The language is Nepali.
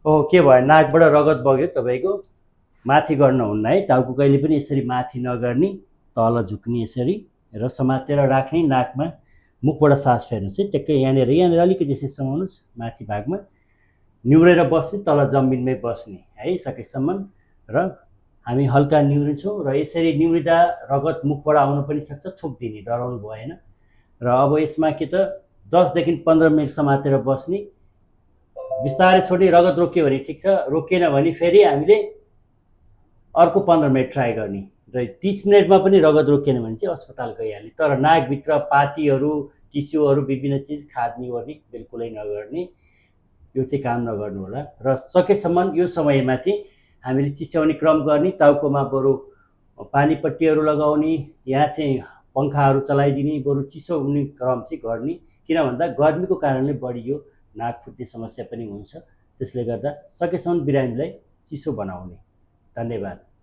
ओ के भयो, नाकबाट रगत बग्यो तपाईँको? माथि गर्न हुन्न है, टाउको कहिले पनि यसरी माथि नगर्ने, तल झुक्ने यसरी र समातेर राख्ने नाकमा। मुखबाट सास फेर्नुहोस् है, ट्याक्कै यहाँनिर अलिकति यसरी समाउनुहोस् माथि भागमा, निहुरेर बस्ने, तल जमिनमै बस्ने है सकेसम्म। र हामी हल्का निहुरिन्छौँ र यसरी निहुरिँदा रगत मुखबाट आउनु पनि सक्छ, थुक्दिने, डराउनु भएन। र अब यसमा के त 10 देखि 15 मिनट समातेर बस्ने, बिस्तारै छोड्ने। रगत रोक्यो भने ठिक छ, रोकिएन भने फेरि हामीले अर्को 15 मिनट ट्राई गर्ने र 30 मिनटमा पनि रगत रोकिएन भने चाहिँ अस्पताल गइहाल्ने। तर नाकभित्र पातीहरू, टिस्युहरू, विभिन्न चिज खाद्ने गर्ने बिल्कुलै नगर्ने, यो चाहिँ काम नगर्नु होला। र सकेसम्म यो समयमा चाहिँ हामीले चिस्याउने क्रम गर्ने, टाउकोमा बरु पानीपट्टीहरू लगाउने, यहाँ चाहिँ पङ्खाहरू चलाइदिने, बरु चिसो हुने क्रम चाहिँ गर्ने। किन भन्दा गर्मीको कारणले बढी यो नाक फुट्ने समस्या पनि हुन्छ। त्यसले गर्दा सकेसम्म बिरामीलाई चिसो बनाउने। धन्यवाद।